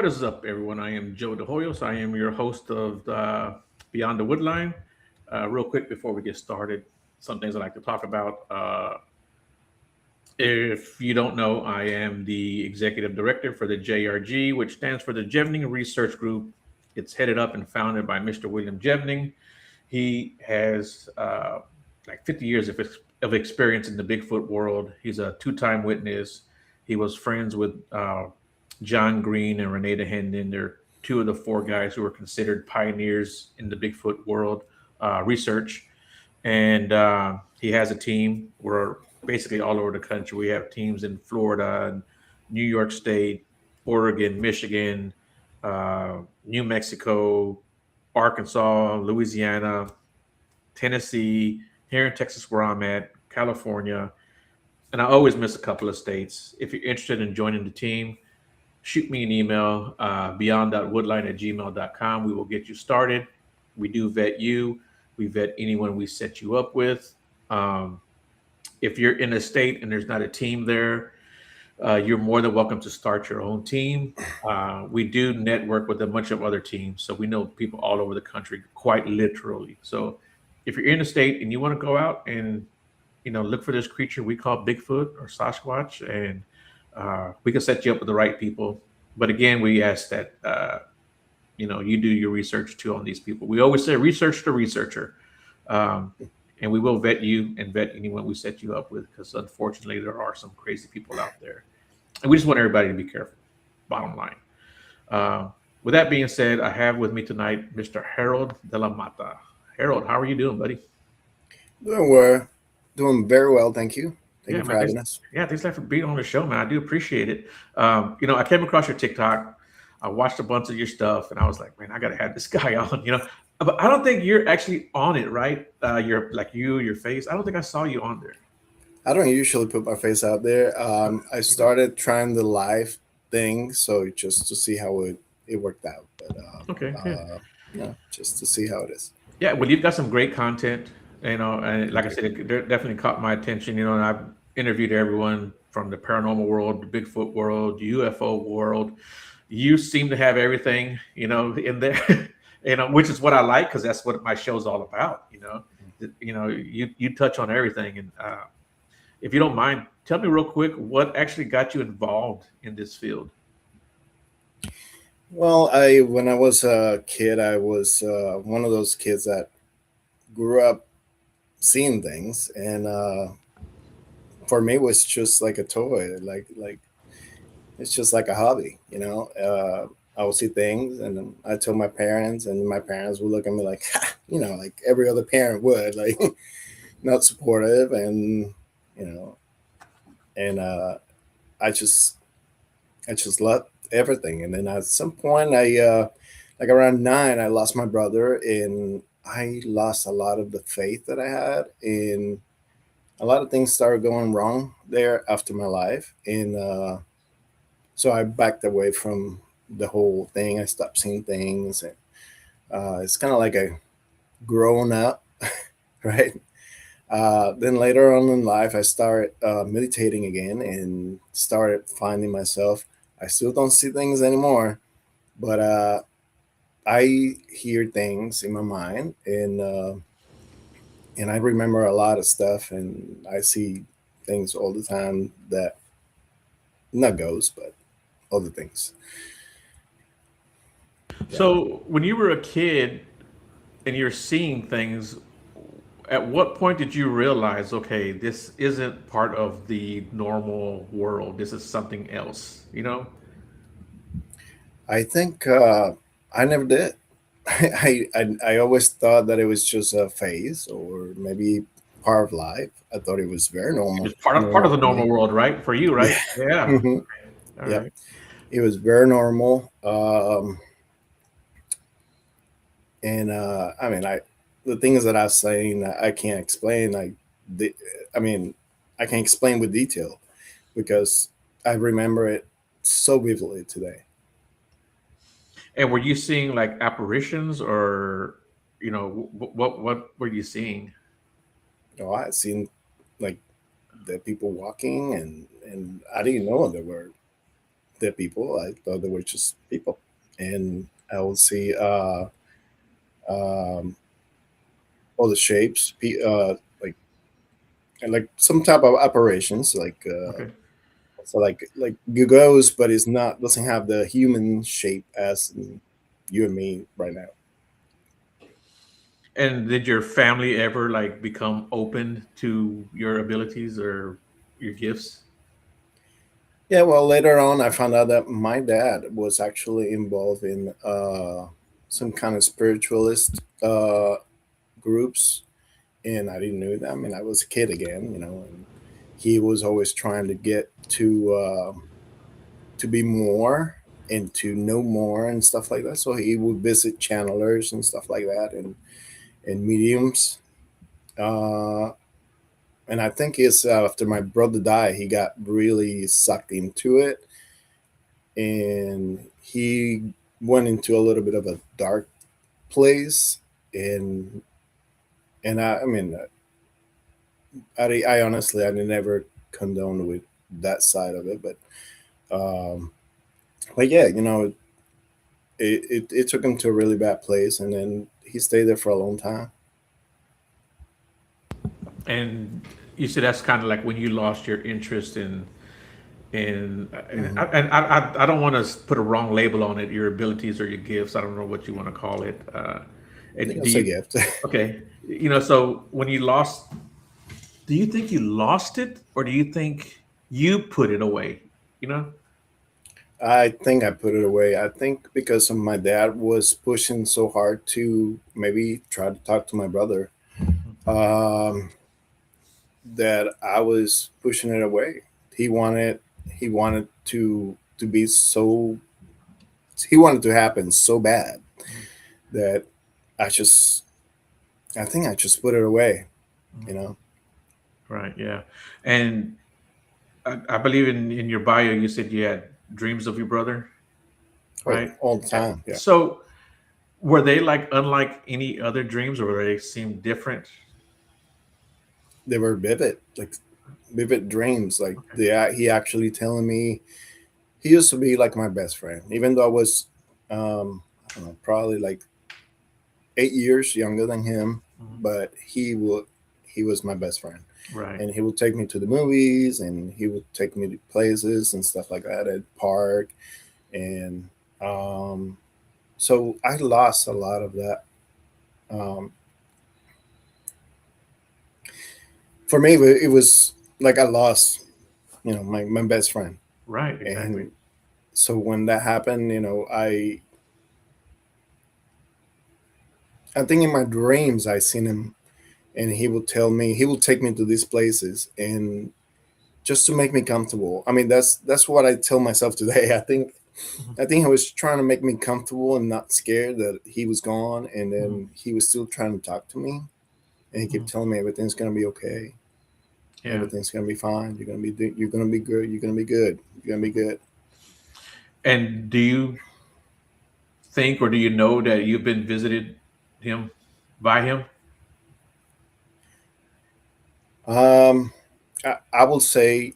What is up, everyone? I am Joe DeHoyos. I am your host of Beyond the Woodline. Real quick before we get started, some things I like to talk about. If you don't know, I am the executive director for the JRG, which stands for the Jevning Research Group. It's headed up and founded by Mr. William Jevning. He has like 50 years of experience in the Bigfoot world. He's a two-time witness. He was friends with John Green and Renee Hendon. They're two of the four guys who are considered pioneers in the Bigfoot world research. And he has a team. We're basically all over the country. We have teams in Florida, and New York State, Oregon, Michigan, New Mexico, Arkansas, Louisiana, Tennessee, here in Texas where I'm at, California, and I always miss a couple of states. If you're interested in joining the team, shoot me an email, beyond.woodline@gmail.com. We will get you started. We do vet you. We vet anyone we set you up with. Um, if you're in a state and there's not a team there, you're more than welcome to start your own team. We do network with a bunch of other teams, so we know people all over the country, quite literally. So if you're in a state and you want to go out and look for this creature we call Bigfoot or Sasquatch, and we can set you up with the right people. But again, we ask that you do your research too on these people. We always say research the researcher, um, and we will vet you and vet anyone we set you up with, because unfortunately there are some crazy people out there, and we just want everybody to be careful. Bottom line. Uh, with that being said, I have with me tonight Mr. Harold de la Mata. Harold, how are you doing, buddy? We're doing very well, thank you. Thank Yeah, you for man. Thanks. having us. Yeah, thanks a lot for being on the show, man. I do appreciate it. I came across your TikTok. I watched a bunch of your stuff, and I was like, man, I gotta have this guy on. But I don't think you're actually on it, right? You're like your face. I don't think I saw you on there. I don't usually put my face out there. I Okay. started trying the live thing, so just to see how it worked out. But Okay. Yeah. just to see how it is. Yeah. Well, you've got some great content. And like Thank I you. said, it definitely caught my attention. And I've interviewed everyone from the paranormal world, the Bigfoot world, the UFO world. You seem to have everything, in there, which is what I like, because that's what my show's all about. You touch on everything, and if you don't mind, tell me real quick what actually got you involved in this field. Well, I when I was a kid, I was one of those kids that grew up seeing things, and for me, it was just like a toy, like it's just like a hobby, you know. I would see things, and then I told my parents, and my parents would look at me like, like every other parent would, like not supportive, and you know, and I just, I just loved everything. And then at some point, like around 9, I lost my brother, and I lost a lot of the faith that I had, and a lot of things started going wrong there after my life, and so I backed away from the whole thing. I stopped seeing things, and it's kind of like a grown up, right? Then later on in life, I started meditating again and started finding myself. I still don't see things anymore, but I hear things in my mind, and I remember a lot of stuff, and I see things all the time that not ghosts, but other things. Yeah. So, when you were a kid and you're seeing things, at what point did you realize, okay, this isn't part of the normal world? This is something else, you know? I think I never did. I always thought that it was just a phase or maybe part of life. I thought it was very It normal, was part of normal the for normal me. world, right? For you, right? Yeah. Yeah. Mhm. All Yep. right. It was very normal. And I mean, the things that I was saying, I can't explain. The, I mean, I can explain with detail because I remember it so vividly today. And were you seeing like apparitions, or, what were you seeing? You know, I had seen like the people walking, and I didn't know there were dead people. I thought they were just people, and I would see um, all the shapes, like some type of apparitions, Okay. so like ghost, but it's not doesn't have the human shape as in you and me right now. And did your family ever like become open to your abilities or your gifts? Yeah, well, later on, I found out that my dad was actually involved in some kind of spiritualist groups, and I didn't know that. I mean, I was a kid again, and he was always trying to get to be more and to know more and stuff like that. So he would visit channelers and stuff like that, and mediums. Uh, and I think it's after my brother died, he got really sucked into it, and he went into a little bit of a dark place. And I mean, I honestly I never condone with that side of it, um, but yeah, it took him to a really bad place, and then he stayed there for a long time. And you said that's kind of like when you lost your interest Hmm. I don't want to put a wrong label on it, your abilities or your gifts. I don't know what you want to call it. I think And do that's a you, gift. okay, so when you lost, do you think you lost it or do you think you put it away? You know? I think I put it away. I think because of my dad was pushing so hard to maybe try to talk to my brother, um, that I was pushing it away. He wanted he wanted to be so he wanted to happen so bad that I just I think I just put it away. You know, Right. Yeah. And I believe in your bio, you said you had dreams of your brother, oh yeah, right? all the time. Yeah, So were they like unlike any other dreams or were they seem different? they were vivid, like vivid dreams. Like Okay. he actually telling me he used to be like my best friend, even though I was I don't know, probably like 8 years younger than him, Mhm. but he was my best friend, Right. and he would take me to the movies, and he would take me to places and stuff like that at park, and um, so I lost a lot of that. Um, for me, it was like I lost, my best friend, Right. Exactly. and so when that happened, I think in my dreams I seen him, and he would take me to these places, and just to make me comfortable. I mean, that's what I tell myself today. Mhm. I think he was trying to make me comfortable and not scared that he was gone, and Mhm. then he was still trying to talk to me, and he kept Mhm. telling me everything's gonna be okay, Yeah. everything's gonna be fine. You're gonna be good. You're gonna be good. You're gonna be good. And do you think or do you know that you've been visited him by him? Um, I will say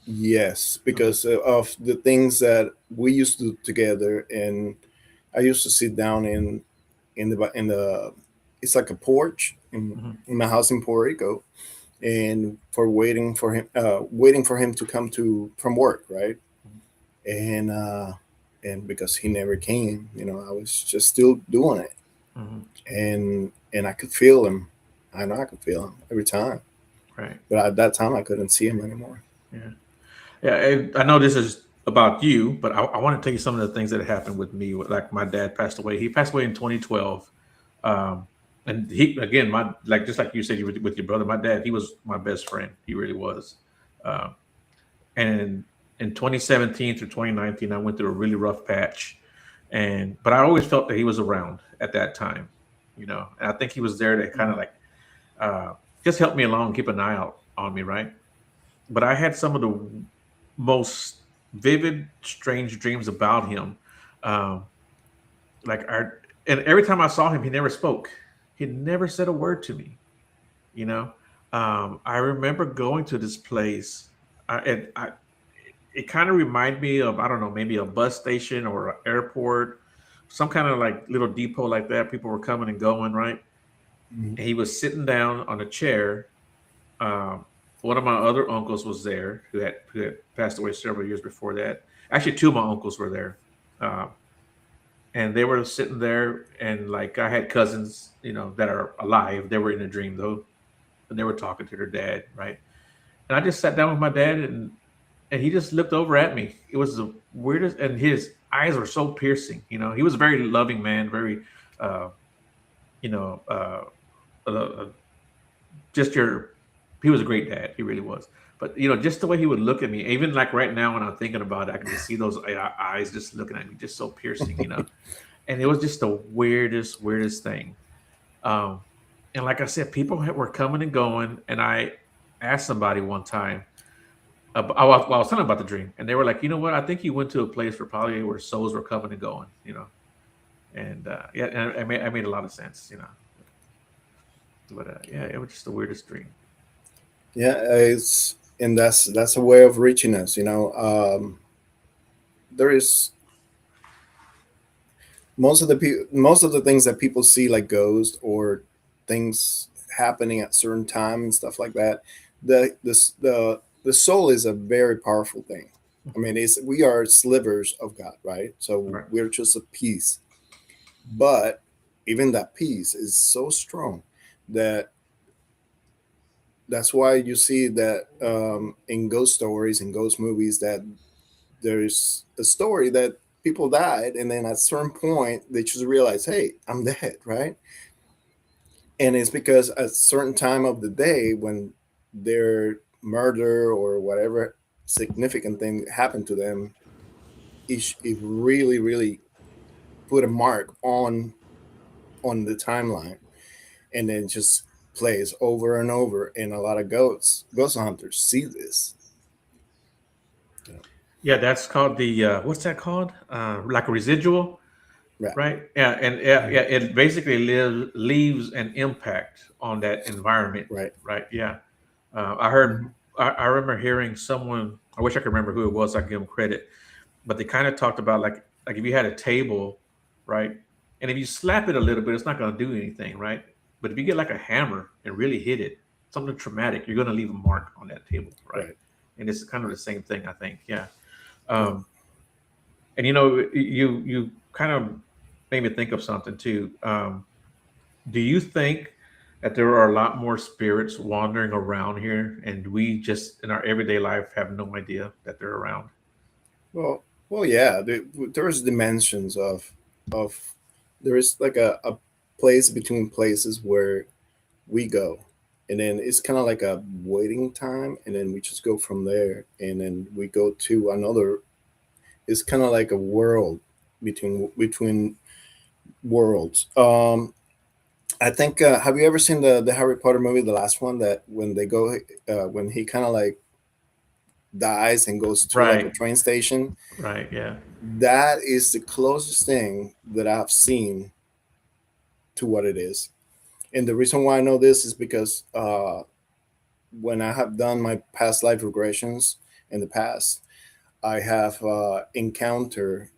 yes, Okay. because of the things that we used to do together, and I used to sit down in the it's like a porch Mhm. in my house in Puerto Rico, and for waiting for him to come to from work, right? And because he never came, I was just still doing it, Mhm. and I could feel him. I know I could feel him every time, Right. but at that time I couldn't see him anymore. Yeah. Yeah, and I know this is about you, but I want to tell you some of the things that happened with me. Like my dad passed away. He passed away in 2012, um, and he again, my like just like you said, you with your brother. My dad, he was my best friend. He really was. Um, and in 2017 through 2019, I went through a really rough patch, and but I always felt that he was around at that time, and I think he was there to kind of Mhm. like uh, just help me along, keep an eye out on me, right? But I had some of the most vivid, strange dreams about him. Um, like our, and every time I saw him, he never spoke. He never said a word to me. You know, I remember going to this place, and it kind of reminded me of, I don't know, maybe a bus station or an airport, some kind of like little depot like that. People were coming and going, right? Mhm. And he was sitting down on a chair. Um, One of my other uncles was there who had passed away several years before that. Actually, two of my uncles were there. Uh, and they were sitting there, and like I had cousins, that are alive. They were in a dream though, and they were talking to their dad, right? And I just sat down with my dad, and he just looked over at me. It was the weirdest, and his eyes were so piercing. He was a very loving man, very, uh, you know, just your. He was a great dad. He really was. But just the way he would look at me, even like right now when I'm thinking about it, I can just see those eyes just looking at me, just so piercing. And it was just the weirdest thing. Um, and like I said, people were coming and going, and I asked somebody one time. I was telling them about the dream, and they were like, "You know what? I think he went to a place where probably where souls were coming and going." And yeah, and it made a lot of sense. But yeah, it was just the weirdest dream. Yeah, it's and that's a way of reaching us. There is most of the things that people see like ghosts or things happening at certain time and stuff like that. The soul is a very powerful thing. I mean, it's we are slivers of God, right? So Right. we're just a piece, but even that piece is so strong that that's why you see that in ghost stories and ghost movies that there's a story that people died and then at a certain point they just realize, hey, I'm dead, right? And it's because at a certain time of the day when their murder or whatever significant thing happened to them, it really really put a mark on the timeline, and then just plays over and over. And a lot of ghost hunters see this. You know, Yeah, that's called the what's that called? Like a residual, right. right? Yeah, and yeah, Mhm. yeah, it basically leaves an impact on that environment, Right. right? Yeah, I heard. Mhm. I remember hearing someone. I wish I could remember who it was. I could give them credit, but they kind of talked about like if you had a table, right, and if you slap it a little bit, it's not going to do anything, right? But if you get like a hammer and really hit it, something traumatic, you're going to leave a mark on that table, right? Right. And it's kind of the Right. same thing, I think. Yeah. Yeah. Um, and you kind of made me think of something too. Do you think that there are a lot more spirits wandering around here, and we just in our everyday life have no idea that they're around? Well, yeah. There's dimensions of there is like a place between places where we go, and then it's kind of like a waiting time, and then we just go from there, and then we go to another. It's kind of like a world between worlds. I think. Have you ever seen the Harry Potter movie, the last one? That when they go, when he kind of like dies and goes to like a Right. train station. Right. Yeah. That is the closest thing that I've seen to what it is. And the reason why I know this is because when I have done my past life regressions in the past, I have encountered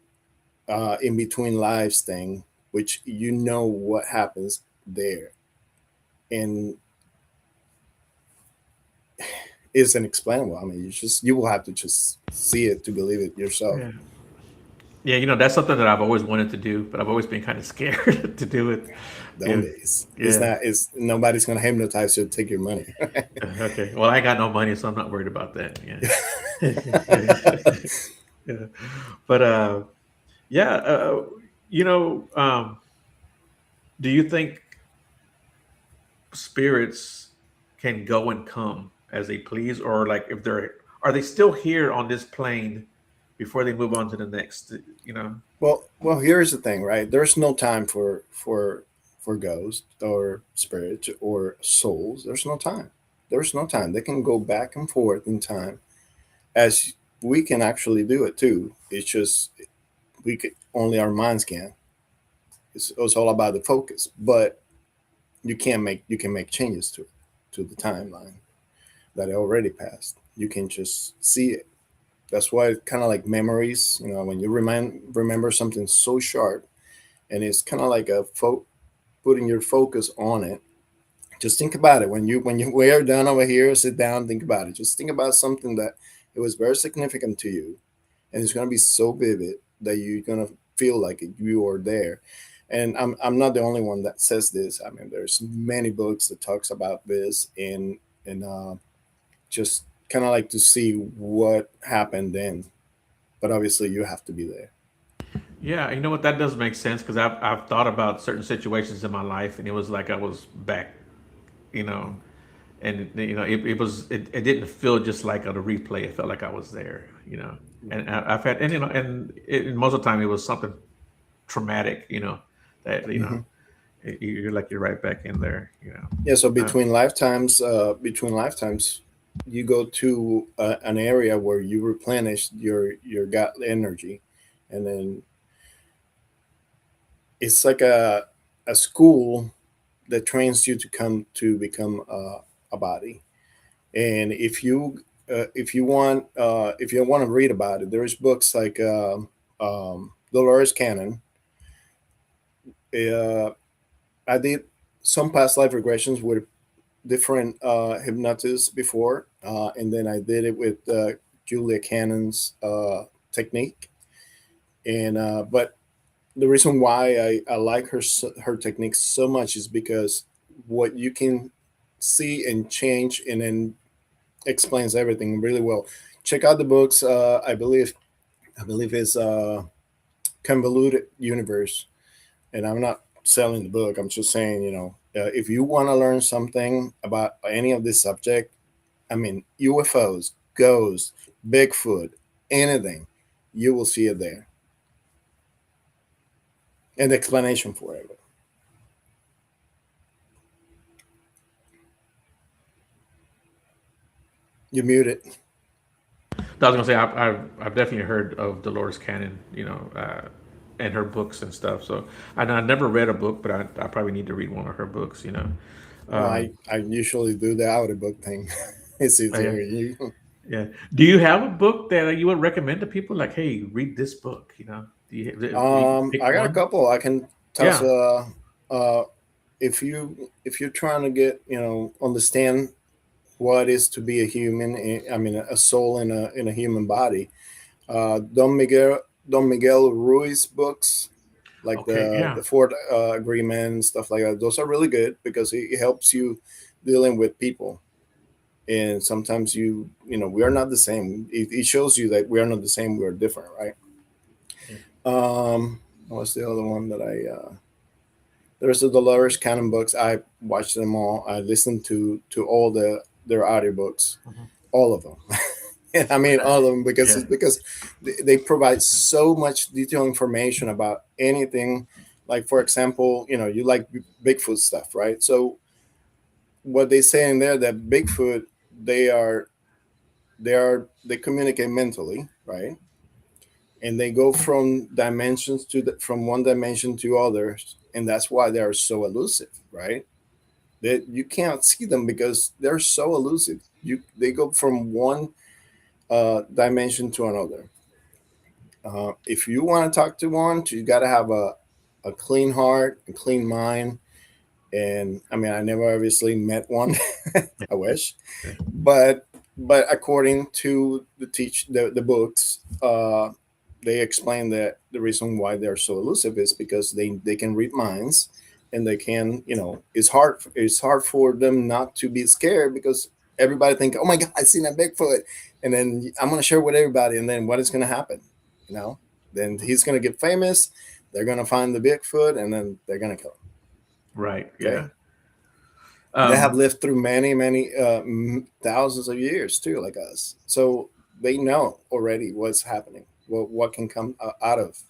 in between lives thing, which what happens there, and it's inexplainable. I mean, you will have to just see it to believe it yourself. Yeah. Yeah. That's something that I've always wanted to do, but I've always been kind of scared to do it. Don't Yeah. they? It's Yeah. not. It's nobody's gonna hypnotize you to take your money. Okay. Well, I got no money, so I'm not worried about that. Yeah. Yeah. But yeah. You know, um, do you think spirits can go and come as they please, or like if they're are they still here on this plane before they move on to the next? Well, here's the thing, right? There's no time for ghosts or spirits or souls. There's no time. There's no time. They can go back and forth in time, as we can actually do it too. It's just we could only our minds can. It's all about the focus, but you can make changes to the timeline that it already passed. You can just see it. That's why it's kind of like memories. When you remember something so sharp, and it's kind of like putting your focus on it. Just think about it when we are done over here. Sit down, think about it. Just think about something that it was very significant to you, and it's gonna be so vivid that you're gonna feel like you are there. And I'm not the only one that says this. I mean, there's many books that talks about this, and just kind of like to see what happened then. But obviously, you have to be there. Yeah, you know what? That does make sense because I've thought about certain situations in my life, and it was like I was back, you know, and it didn't feel just like a replay. It felt like I was there, And I've had, and and most of the time it was something traumatic, that Hmm. you're like you're right back in there, Yeah. So Uh, between lifetimes, you go to an area where you replenish your gut energy, and then it's like a school that trains you to come to become a body. And if you want to read about it, there's books like Dolores Cannon. Uh, I did some past life regressions with different hypnotists before, and then I did it with Julia Cannon's technique. And but the reason why I like her technique so much is because what you can see and change, and then explains everything really well. Check out the books. I believe it's Convoluted Universe, and I'm not selling the book. I'm just saying, if you want to learn something about any of this subject, I mean, UFOs, ghosts, Bigfoot, anything, you will see it there, and the explanation for it. You mute it. I was gonna say I've definitely heard of Dolores Cannon, and her books and stuff. So I never read a book, but I probably need to read one of her books. Well, Um, I usually do the audiobook thing. It's yeah, easier. You yeah. Do you have a book that you would recommend to people? Like, hey, read this book. You can pick I got a one. couple. I can toss. Yeah. Uh, if you're trying to get understand what is to be a human, I mean a soul in a human body. Don Miguel Ruiz books, like Okay. the Yeah. Ford Agreement, stuff like that. Those are really good because it helps you dealing with people. And sometimes we are not the same. It shows you that we are not the same. We are different, right? Yeah. What's the other one that there's the Dolores Cannon books. I watched them all. I listened to all their audiobooks, Mhm. all of them. And I mean all of them because Yeah. it's because they provide so much detailed information about anything. Like for example, you like Bigfoot stuff, right? So what they say in there that Bigfoot they are they communicate mentally, right? And they go from dimensions from one dimension to others, and that's why they are so elusive, right? That you can't see them because they're so elusive. They go from one dimension to another. If you want to talk to one, you got to have a clean heart, a clean mind. And I mean, I never obviously met one. I wish, Yeah. but according to the books, they explain that the reason why they're so elusive is because they can read minds, and they can it's hard for them not to be scared because everybody think, oh my god, I seen a Bigfoot, and then I'm gonna share with everybody, and then what is gonna happen, you know? Then Mhm. he's gonna get famous. They're gonna find the Bigfoot, and then they're gonna kill him. Right. Yeah. Okay, they have Um, lived through many, many thousands of years too, like us. So they know already what's happening, what can come out of.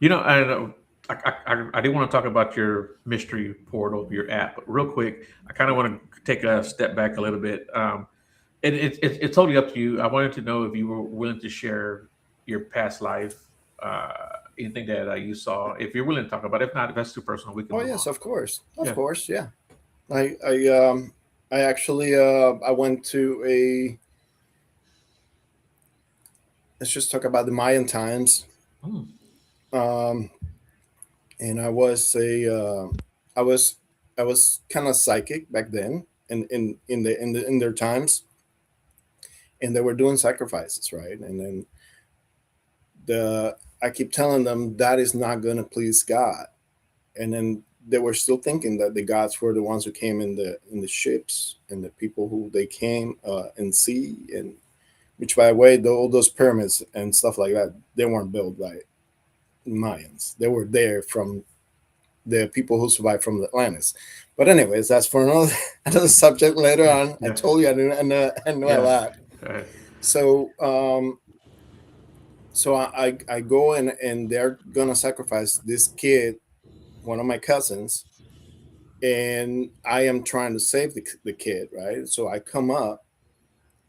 I know I do want to talk about your mystery portal, your app, but real quick, I kind of want to take a step back a little bit. And it's totally up to you. I wanted to know if you were willing to share your past life, uh, anything that you saw. If you're willing to talk about it. If not, if that's too personal, we can Oh move yes, on. of Yeah. course, yeah. I actually I went to let's just talk about the Mayan times. Mm, Um, and I was I was kind of psychic back then, in their times, and they were doing sacrifices, right? And then the I keep telling them that is not going to please God, and then they were still thinking that the gods were the ones who came in the ships, and the people who they came in sea, and which, by the way, all those pyramids and stuff like that, they weren't built by Mayans. They were there from the people who survived from Atlantis. But anyways, that's for another another subject later yeah, on. I yeah, told you I know a yeah. lot. So I go and they're gonna sacrifice this kid, one of my cousins, and I am trying to save the kid, right? So I come up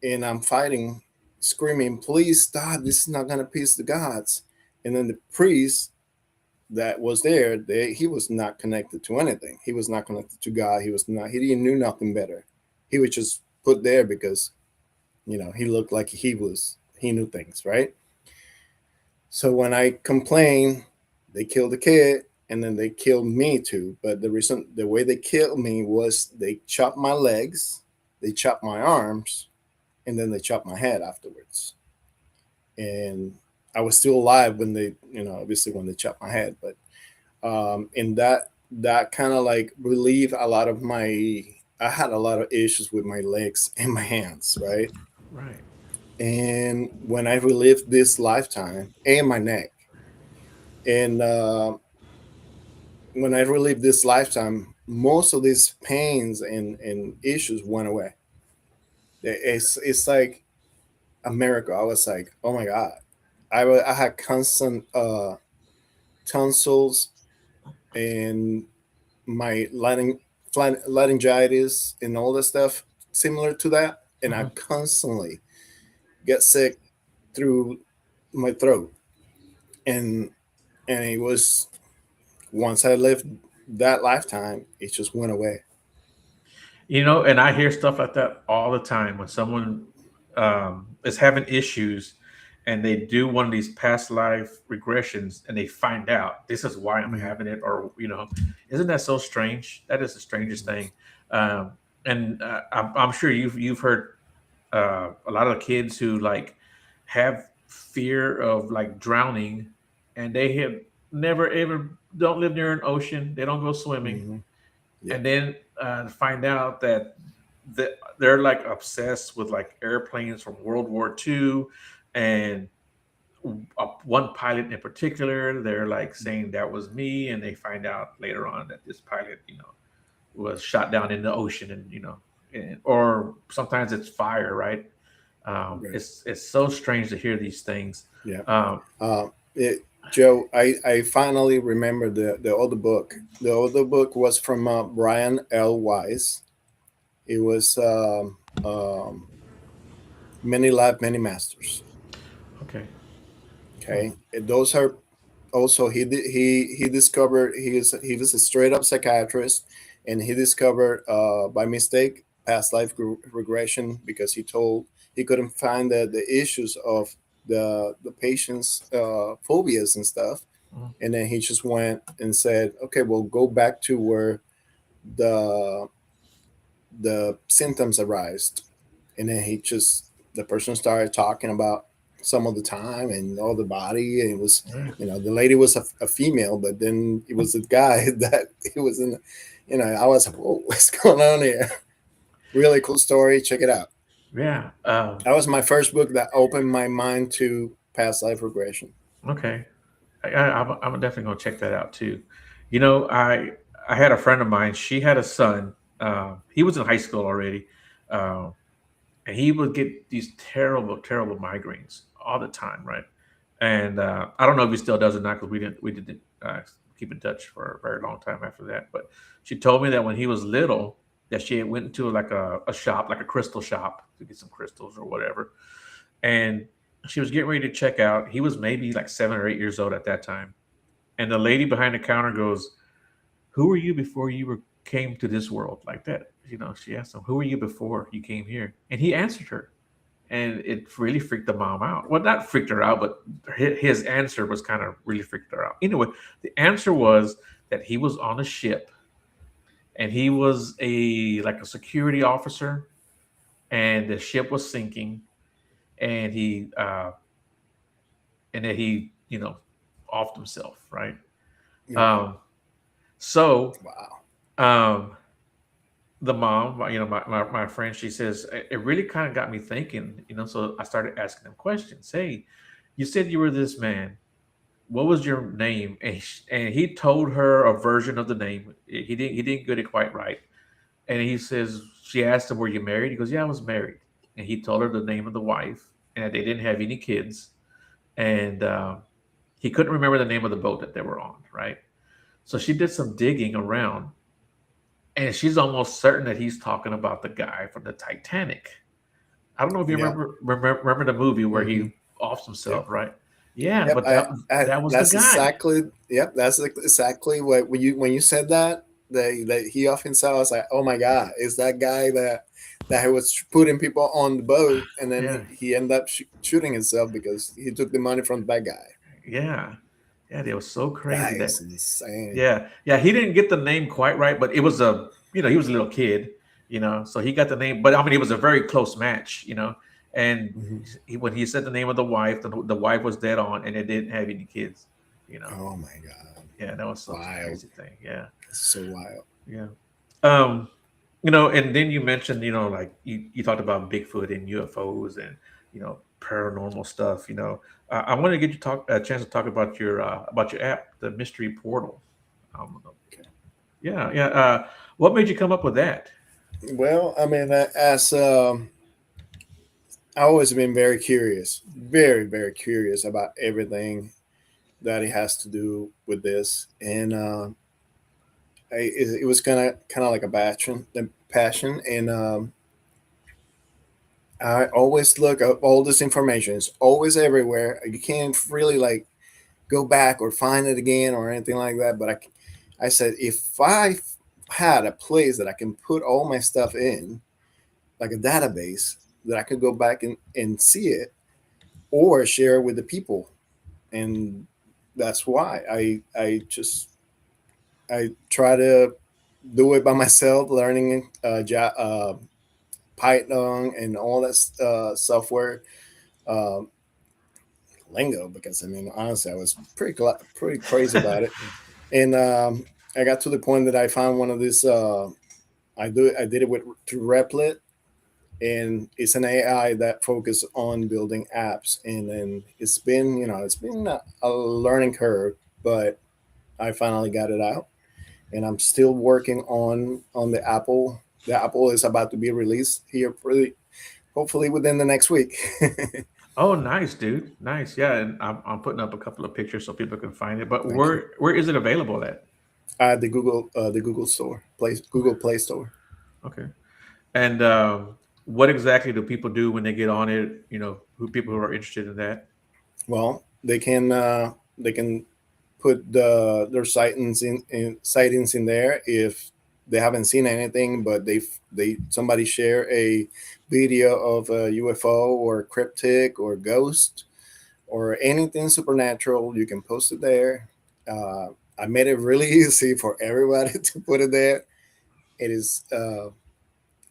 and I'm fighting, screaming, "Please stop! This is not gonna please the gods." And then the priest that was there, he was not connected to anything. He was not connected to God. He was not. He didn't knew nothing better. He was just put there because he looked like he knew things, right? So when I complained, they killed the kid, and then they killed me too. But the way they killed me was they chopped my legs, they chopped my arms, and then they chopped my head afterwards. And I was still alive when they, obviously when they chopped my head, but and that kind of like relieved a lot of my. I had a lot of issues with my legs and my hands, right? Right. And when I relived this lifetime and my neck, and when I relived this lifetime, most of these pains and issues went away. It's like a miracle. I was like, oh my god, I had constant tonsils and my laryngitis and all that stuff similar to that, and I Hmm. constantly get sick through my throat, and it was once I lived that lifetime, it just went away. And I hear stuff like that all the time when someone is having issues and they do one of these past life regressions and they find out this is why I'm Mhm. having it, or isn't that so strange? That is the strangest thing. Um, and I'm sure you've heard a lot of kids who like have fear of like drowning, and they have never ever don't live near an ocean. They don't go swimming, Mhm. Yeah. and then find out that they're like obsessed with like airplanes from World War II, and one pilot in particular, they're like saying that was me, and they find out later on that this pilot, was shot down in the ocean, and or sometimes it's fire, right? Right. It's so strange to hear these things. Yeah. Um, Joe, I finally remember the other book. The other book was from Brian L. Wise. It was Many Life, Many Masters. okay. Hmm. Okay, and those are also he discovered he was a straight up psychiatrist, and he discovered by mistake past life regression because he couldn't find the issues of the patient's phobias and stuff, Hmm. and then he just went and said, okay, well, go back to where the the symptoms arise, and then the person started talking about some of the time and all the body, and it was, Yeah. the lady was a female, but then it was a guy that he was in. I was like, whoa, what's going on here? Really cool story, check it out. Yeah. That was my first book that opened my mind to past life regression. Okay. I'm definitely gonna check that out too. I had a friend of mine. She had a son. He was in high school already, uh, and he would get these terrible, terrible migraines all the time, right? And I don't know if he still does or not because we didn't keep in touch for a very long time after that. But she told me that when he was little, that she had went into like a shop, like a crystal shop, to get some crystals or whatever, and she was getting ready to check out. He was maybe like 7 or 8 years old at that time, and the lady behind the counter goes, "Who were you before you came to this world?" Like that. She asked him, "Who were you before you came here?" And he answered her, and it really freaked the mom out. Well, not freaked her out, but his answer was kind of really freaked her out. Anyway, the answer was that he was on a ship and he was a like a security officer, and the ship was sinking, and he offed himself, right? Right. Um, so Wow. um, the mom, my friend, she says it really kind of got me thinking, So I started asking him questions. Hey, you said you were this man. What was your name? And he told her a version of the name. He didn't get it quite right. And he says she asked him, "Were you married?" He goes, "Yeah, I was married." And he told her the name of the wife and that they didn't have any kids. And he couldn't remember the name of the boat that they were on, right? So she did some digging around, and she's almost certain that he's talking about the guy from the Titanic. I don't know if you Yeah. remember the movie where Hmm. he offs himself, Yep. right? Yeah, Yep. but that was the That's guy. exactly. Yep. That's exactly what when you said that that he off himself. I was like, oh my god, is that guy that he was putting people on the boat, and then Yeah, he ended up shooting himself because he took the money from that guy. yeah, yeah. They were so crazy That that is insane. yeah. He didn't get the name quite right, but it was he was a little kid, so he got the name. But I mean, it was a very close match. And Hmm. when he said the name of the wife, the wife was dead on, and it didn't have any kids. You know, Oh my god. yeah, that was such a Wild. crazy thing. Yeah, It's so wild. yeah. Um, and then you mentioned, like you talked about Bigfoot and UFOs and paranormal stuff. I want to get you talk a chance to talk about your app, the Mystery Portal. Um, Okay. yeah, yeah. What made you come up with that? Well, I mean, as I always been very curious, very, very curious about everything that it has to do with this, and it was kind of like a passion, and I always look up all this information. It's always everywhere. You can't really like go back or find it again or anything like that. But I said if I had a place that I can put all my stuff in, like a database that I could go back and see it or share with the people, and that's why I try to do it by myself, learning Python and all that software uh, lingo. Because I mean, honestly, I was pretty crazy about it, and I got to the point that I found one of these. I did it with through Replit, and it's an AI that focuses on building apps. And then it's been a learning curve, but I finally got it out, and I'm still working on the Apple. The Apple is about to be released here pretty hopefully within the next week. Oh, nice, dude. Nice. Yeah, and I'm putting up a couple of pictures so people can find it. But Thank you. where is it available at? The Google Store, Google Play Store. Okay. And what exactly do people do when they get on it? Who people who are interested in that? Well, they can put their sightings in there if they haven't seen anything, but they somebody share a video of a UFO or cryptic or ghost or anything supernatural. You can post it there. Uh, I made it really easy for everybody to put it there. It is,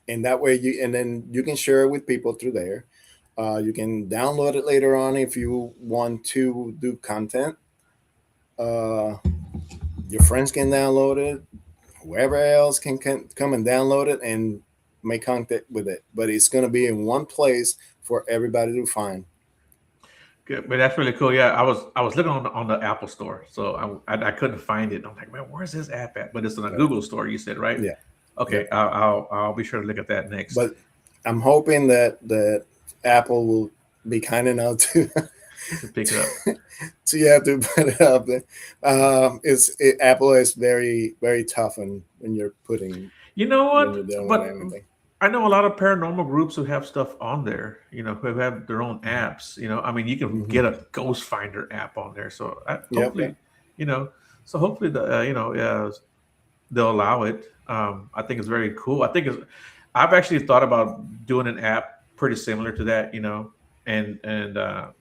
and that way and then you can share it with people through there. You can download it later on if you want to do content. Uh, your friends can download it. Whoever else can come and download it and make contact with it. But it's going to be in one place for everybody to find. Good, but that's really cool. Yeah, I was looking on the Apple Store, so I couldn't find it. I'm like, man, where's this app at? But it's on the But Google Store. You said, right? yeah, Okay, yep. I'll be sure to look at that next. But I'm hoping that Apple will be kind enough to To pick it up. to put it up there. Apple is very very tough when you're putting You know when what? you're dealing with But anything. I know a lot of paranormal groups who have stuff on there. Who have their own apps. I mean, you can Hmm. get a Ghost Finder app on there. So Yep, hopefully, yep. you know, hopefully they'll allow it. I think it's very cool. I've actually thought about doing an app pretty similar to that, you know. And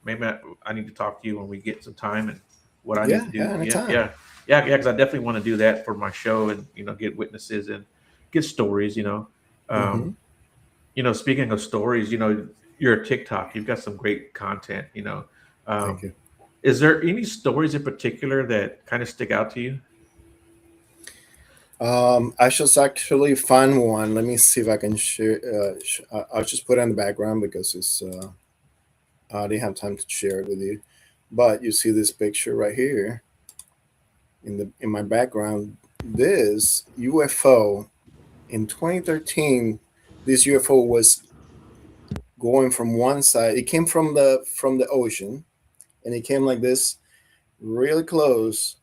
maybe I need to talk to you when we get some time and what I need Yeah, to do. yeah, Yeah, anytime. yeah, yeah, yeah. Because I definitely want to do that for my show and get witnesses and get stories. Hmm. Speaking of stories, you're a TikTok. You've got some great content. Thank Um, you. is there any stories in particular that kind of stick out to you? I should actually find one. Let me see if I can share. I'll just put it in the background because it's. I didn't have time to share it with you, but you see this picture right here in my background. This UFO in 2013. This UFO was going from one side. It came from the ocean, and it came like this, really close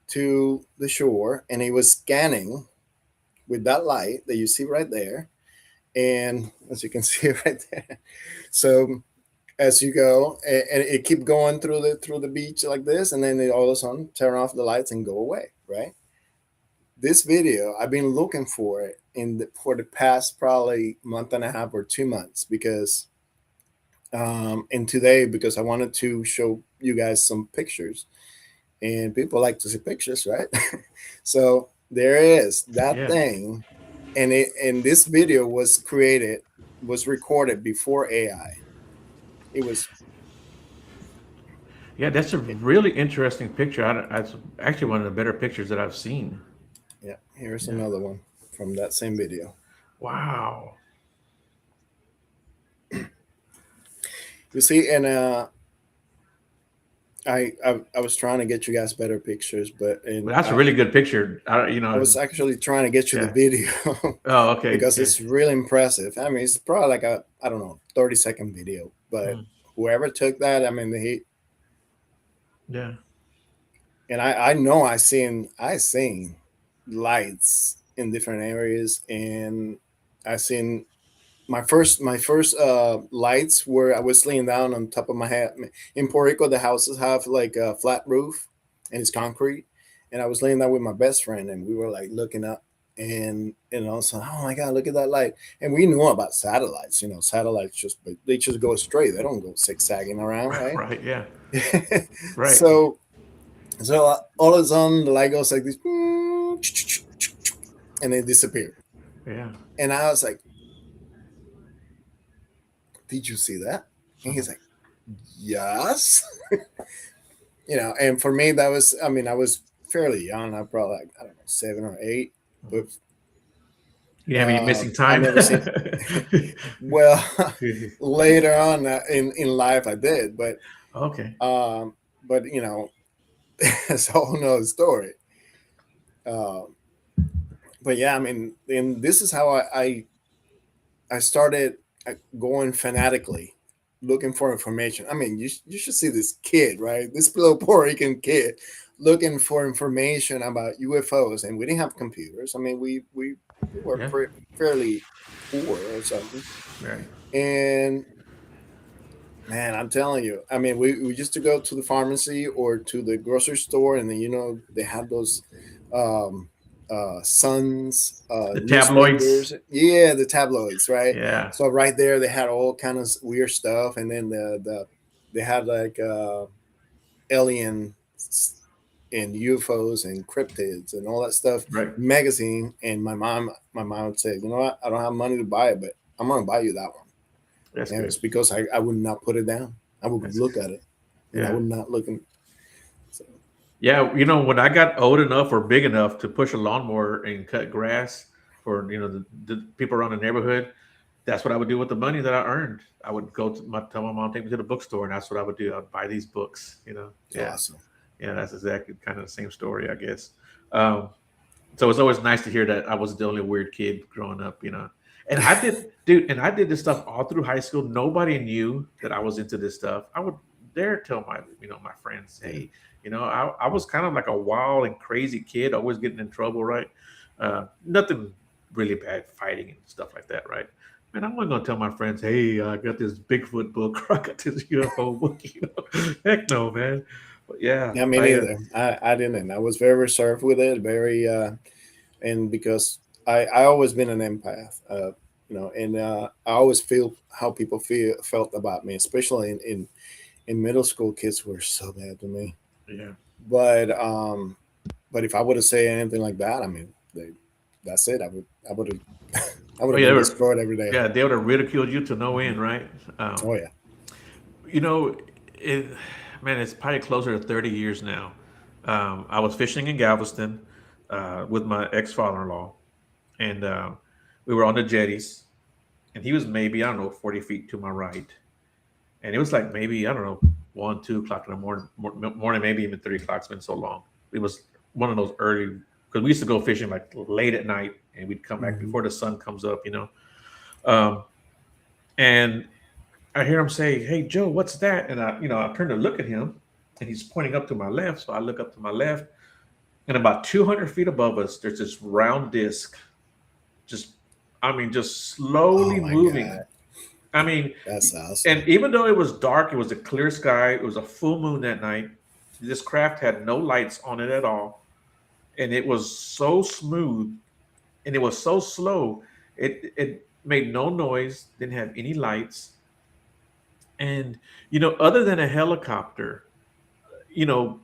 to the shore, and it was scanning with that light that you see right there. And as you can see right there, so as you go, and it keep going through the beach like this, and then it all of a sudden turn off the lights and go away. Right. This video I've been looking for it for the past probably month and a half or 2 months because and today because I wanted to show you guys some pictures, and people like to see pictures, right? So there is that Yeah, thing, and this video was recorded before AI. It was. yeah. That's a really interesting picture. That's actually one of the better pictures that I've seen. Yeah, here's Yeah. another one from that same video. Wow. You see, and I was trying to get you guys better pictures, but Well, and that's a really good picture. I was actually trying to get you the Yeah. video Oh, okay. because Yeah. it's really impressive. I mean, it's probably like a, I don't know, 30-second video, but Mm, whoever took that, I mean, yeah. and I know I seen lights in different areas, and I seen my first lights where I was laying down on top of my head. In Puerto Rico, the houses have like a flat roof and it's concrete. And I was laying down with my best friend, and we were like looking up, and all of a sudden, oh my god, look at that light! And we knew about satellites. Satellites they just go straight. They don't go zigzagging around, right? Right. Yeah. Right. so all of a sudden the light goes like this, and it disappeared. Yeah. And I was like, "Did you see that?" And he's like, yes. And for me that was, I mean, I was fairly young. I probably, like, I don't know, 7 or 8. But You didn't have any missing I time. never seen. Well, later on in life I did, Okay. um but it's a whole nother story. um but yeah, I mean, and this is how I started going fanatically looking for information. I mean, you should see this kid, right? This little Puerto Rican kid looking for information about UFOs, and we didn't have computers. I mean, we were Yeah. fairly poor or something. Right. And man, I'm telling you, I mean, we used to go to the pharmacy or to the grocery store, and then they had those um, Suns The tabloids. newspapers. Yeah, the tabloids, right? Yeah. So right there, they had all kind of weird stuff, and then they had like alien and UFOs and cryptids and all that stuff Right. magazine. And my mom would say, you know what, I don't have money to buy it, but I'm gonna buy you that one. That's And it's good. because I would not put it down. I would That's look at it, and I yeah. would not look in. So Yeah. When I got old enough or big enough to push a lawnmower and cut grass for the people around the neighborhood, that's what I would do with the money that I earned. I would tell my mom take me to the bookstore, and that's what I would do. I'd buy these books. Yeah. awesome. Yeah. That's exactly kind of the same story, I guess. Um, So it's always nice to hear that I was the only weird kid growing up. And I did, dude, and I did this stuff all through high school. Nobody knew that I was into this stuff. I would dare tell my friends, Yeah. hey, I was kind of like a wild and crazy kid, always getting in trouble, right? Nothing really bad, fighting and stuff like that, right? Man, I'm not gonna tell my friends, hey, I got this Bigfoot book, or I got this UFO book. Heck no, man. But yeah, Yeah, me neither. I didn't. I was very reserved with it, very and because I always been an empath. And I always feel how people felt about me, especially in middle school. Kids were so bad to me. Yeah. But but if I would have said anything like that, I mean, that's it. I would have I would Oh have yeah, been destroyed every day. yeah, they would have ridiculed you to no end, right? Oh yeah. You know, it, man, it's probably closer to 30 years now. I was fishing in Galveston with my ex father-in-law, and we were on the jetties, and he was maybe, I don't know, 40 feet to my right. And it was like maybe, I don't know, 1, 2 o'clock in the morning, maybe even 3 o'clock. It's been so long. It was one of those early, because we used to go fishing like late at night, and we'd come back Hmm. before the sun comes up. Um, and I hear him say, "Hey Joe, what's that?" And I turn to look at him, and he's pointing up to my left. So I look up to my left, and about 200 feet above us, there's this round disc, just, I mean, just Oh slowly my God, moving. I mean, that's awesome. and even though it was dark, it was a clear sky. It was a full moon that night. This craft had no lights on it at all, and it was so smooth, and it was so slow. It made no noise, didn't have any lights, and other than a helicopter, you know,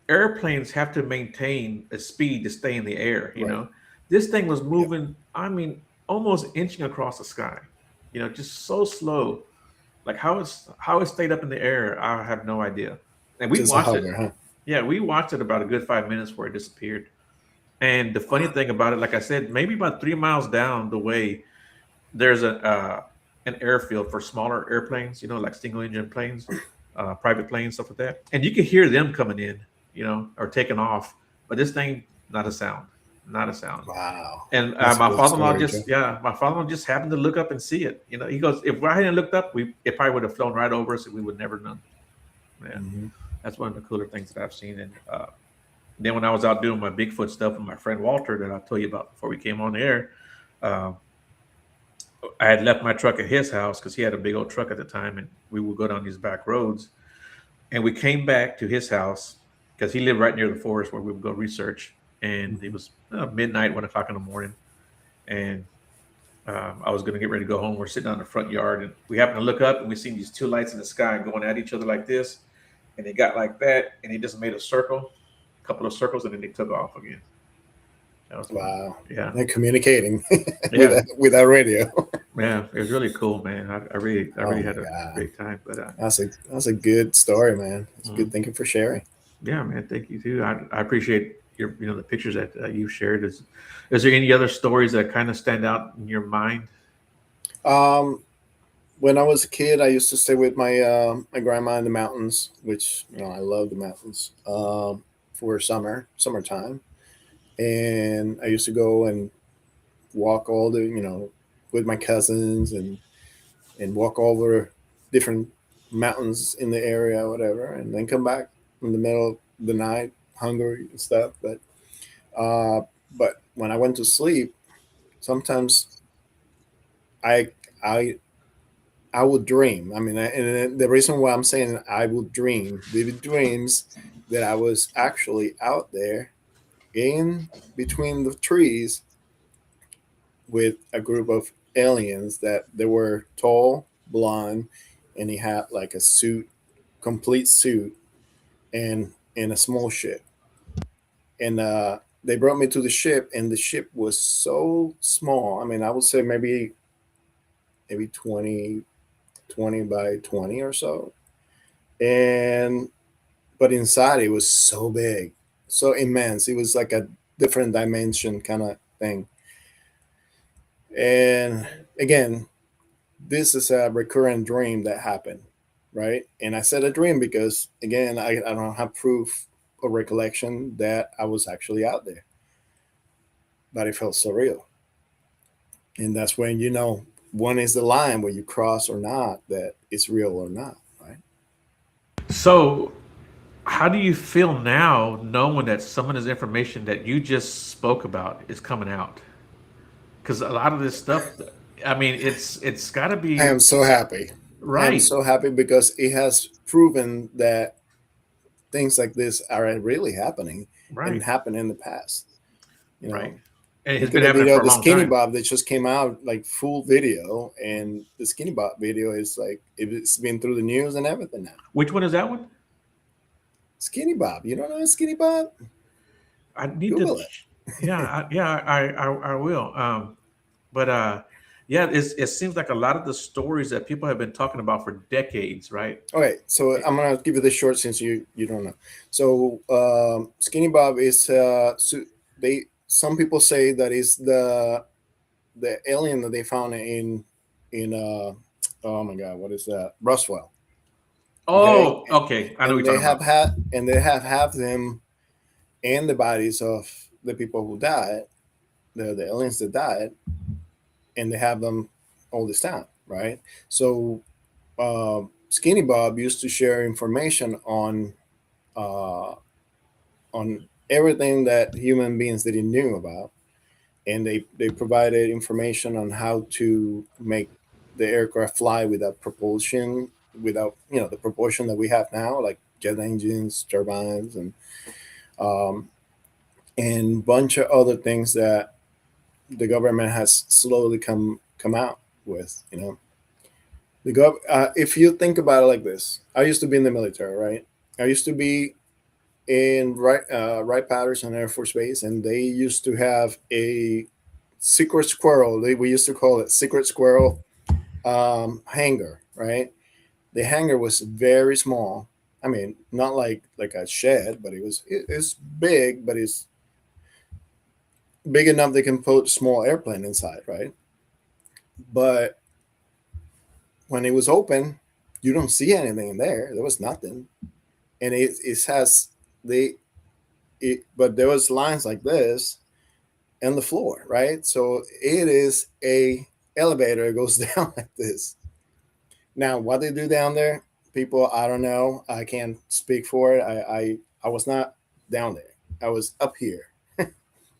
airplanes have to maintain a speed to stay in the air. Right. This thing was Yep. moving. I mean, almost inching across the sky. Just so slow. Like how it stayed up in the air, I have no idea. And we Just a watched it. hover, huh? Yeah, we watched it about a good 5 minutes before it disappeared. And the funny thing about it, like I said, maybe about 3 miles down the way, there's an airfield for smaller airplanes, like single engine planes, private planes, stuff like that. And you can hear them coming in, or taking off. But this thing, not a sound, not a sound. Wow, And that's a my good father-in-law story, Joe. just, yeah, my father-in-law just happened to look up and see it. He goes, if I hadn't looked up, it probably would have flown right over us, and we would never known. Yeah, Hmm. that's one of the cooler things that I've seen. And then when I was out doing my Bigfoot stuff with my friend Walter that I told you about before we came on the air, uh, I had left my truck at his house because he had a big old truck at the time, and we would go down these back roads. And we came back to his house because he lived right near the forest where we would go research. And it Hmm. was midnight, 1 o'clock in the morning, and I was going to get ready to go home. We're sitting on the front yard, and we happened to look up, and we seen these two lights in the sky going at each other like this, and they got like that, and they just made a circle, a couple of circles, and then they took off again. That was fun. Wow, Yeah, they're communicating with yeah, with that radio. yeah. It was really cool, man. I really Oh my had a God, great time. But that's a good story, man. It's a good. mm, Thank you for sharing. yeah, man. Thank you too. I appreciate the pictures that you've shared. Is there any other stories that kind of stand out in your mind? Um, when I was a kid, I used to stay with my grandma in the mountains, which I love the mountains. For summertime, and I used to go and walk all the with my cousins and walk over different mountains in the area, or whatever, and then come back in the middle of the night, hungry and stuff. Uh, but when I went to sleep, sometimes I I I would dream. I mean, and the reason why I'm saying I would dream vivid dreams that I was actually out there in between the trees with a group of aliens that they were tall, blonde, and he had like a suit, complete suit, and a small ship. And they brought me to the ship, and the ship was so small. I mean, I would say maybe 20 by 20 or so. And but inside it was so big, so immense. It was like a different dimension kind of thing. And again, this is a recurrent dream that happened, right? And I said a dream because again, I don't have proof or recollection that I was actually out there, but it felt so real. And that's when one is the line where you cross or not, that it's real or not, right? So, how do you feel now, knowing that some of this information that you just spoke about is coming out? Because a lot of this stuff, I mean, it's got to I be am so happy. I am right, so happy because it has proven that things like this are really happening and right, happened in the past. You right. know, And it's Look at been the happening video for of a the long Skinny time. Bob that just came out, like full video, and the Skinny Bob video is like it's been through the news and everything now. Which one is that one? Skinny Bob, you don't know Skinny Bob? I need to. Google it. Yeah, I will. But yeah, it seems like a lot of the stories that people have been talking about for decades, right? Okay, so I'm gonna give you the short since you don't know. So Skinny Bob is they some people say that is the alien that they found in oh my god, what is that, Roswell? Okay, Oh, okay. I know what and you're talking about. they have them and the bodies of the people who died, the aliens that died, and they have them all this time, right? So Skinny Bob used to share information uh, on everything that human beings that he knew about, and they provided information on how to make the aircraft fly without propulsion, without the propulsion that we have now, like jet engines, turbines, um, and bunch of other things that the government has slowly come out with. If you think about it like this, I used to be in the military, right? I used to be in Wright Patterson Air Force Base, and they used to have a secret squirrel. We used to call it secret squirrel hangar, right? The hangar was very small. I mean, not like a shed, but it's big, but it's big enough they can put a small airplane inside, right? But when it was open, you don't see anything in there. There was nothing, and it has they but there was lines like this and the floor, right? So it is a elevator that goes down like this. Now, what they do down there, people, I don't know. I can't speak for it. I was not down there. I was up here.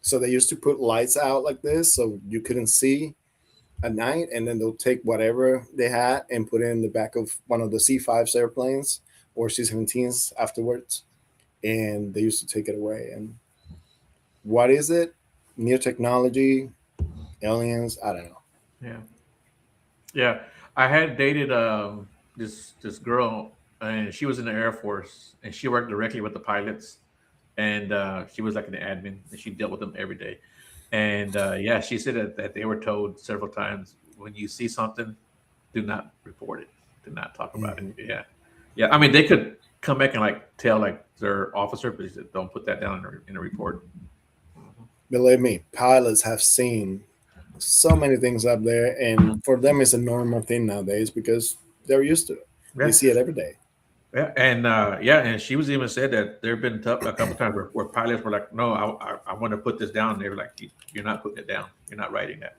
So they used to put lights out like this, so you couldn't see at night, and then they'll take whatever they had and put it in the back of one of the C-5s airplanes or C-17s afterwards, and they used to take it away. And what is it? New technology, aliens? I don't know. Yeah, yeah. I had dated this girl, and she was in the Air Force, and she worked directly with the pilots, and she was like an admin, and she dealt with them every day. And yeah, she said that they were told several times, when you see something, do not report it, do not talk about it. Mhm. Yeah, yeah. I mean, they could come back and like tell like their officer, but they said, don't put that down in a report. Mhm. Believe me, pilots have seen so many things up there, and for them, it's a normal thing nowadays because they're used to it. They Yeah, see it every day. yeah, and yeah, and she was even said that there have been a couple times where pilots were like, "No, I want to put this down." And they were like, "You're not putting it down. You're not writing that.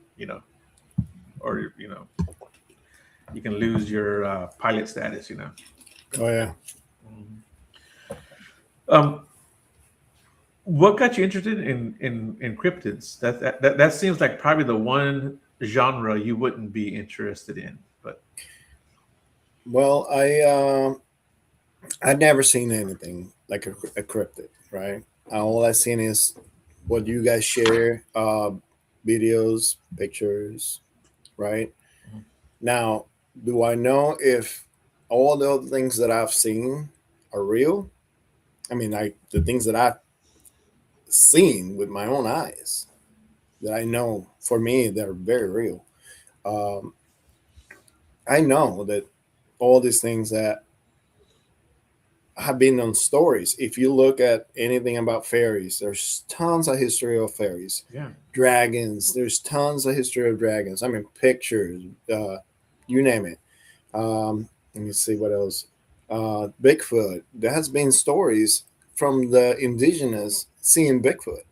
Or you can lose your pilot status." Oh yeah. Mhm. Um, what got you interested in cryptids? That seems like probably the one genre you wouldn't be interested in. But Well, I'd never seen anything like a cryptid, right? All I've seen is what you guys share, videos, pictures, right? Mhm. Now, do I know if all the other things that I've seen are real? I mean, like the things that I've seen with my own eyes that I know for me they're very real. Um, I know that all these things that have been on stories. If you look at anything about fairies, there's tons of history of fairies. Yeah, Dragons, there's tons of history of dragons. I mean, pictures, you name it. Let me see what else. Bigfoot. There has been stories from the indigenous seeing Bigfoot.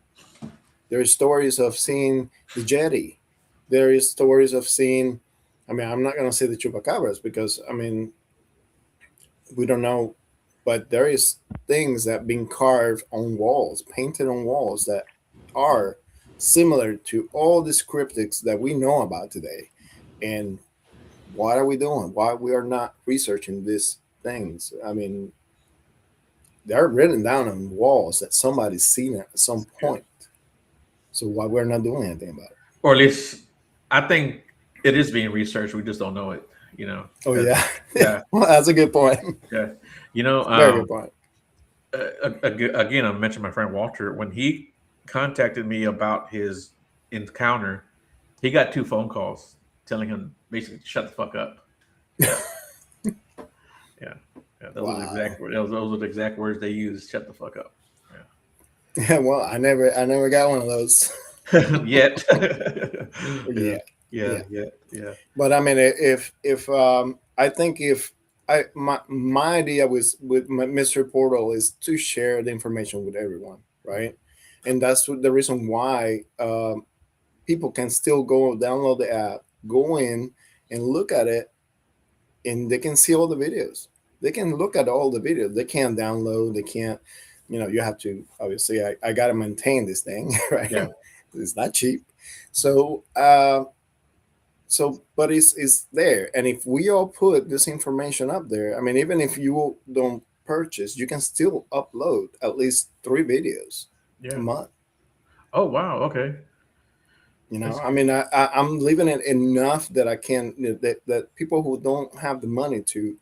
There's stories of seeing the Jetty. There is stories of seeing. I mean, I'm not gonna say the chupacabras because I mean we don't know, but there is things that been carved on walls, painted on walls that are similar to all these cryptics that we know about today. And what are we doing? Why we are not researching these things? I mean, they're written down on walls that somebody's seen it at some yeah, point. So why we're not doing anything about it? Or at least I think it is being researched. We just don't know it. You know, Oh 'cause- yeah, yeah, well, that's a good point. yeah. You know, Very good point. again, I mentioned my friend Walter when he contacted me about his encounter. He got two phone calls telling him basically shut the fuck up. Yeah, yeah, yeah. Wow. Those were the exact words they used. Shut the fuck up. Yeah. Well, I never got one of those. Yeah. Yet. Yeah, Yeah. yeah, Yeah. yeah, yeah, But I mean, if I think if my idea with Mr. Portal is to share the information with everyone, right? And that's the reason why people can still go download the app, go in and look at it, and they can see all the videos. They can look at all the videos. They can't download. They can't. You have to obviously. I got to maintain this thing, right? yeah, It's not cheap. So but it's there, and if we all put this information up there, I mean, even if you don't purchase, you can still upload at least 3 videos a yeah. month. Oh wow. Okay. That's I good. mean, I'm leaving it enough that I can that people who don't have the money to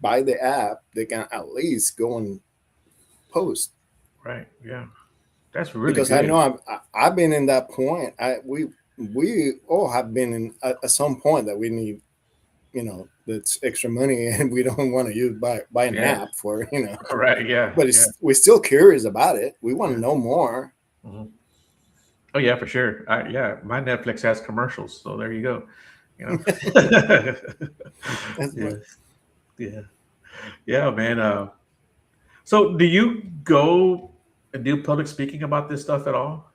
buy the app, they can at least go and post. Right. Yeah. That's really Because I good. know I've been in that point. We all have been in at some point that we need, that's extra money, and we don't want to buy an Yeah. app for, Right. Yeah. but Yeah. we're still curious about it. We want to Yeah. know more. Hmm. Oh yeah, for sure. Yeah, my Netflix has commercials, so there you go. You know. That's Yeah. what, Yeah. Yeah, man. So do you go and do public speaking about this stuff at all?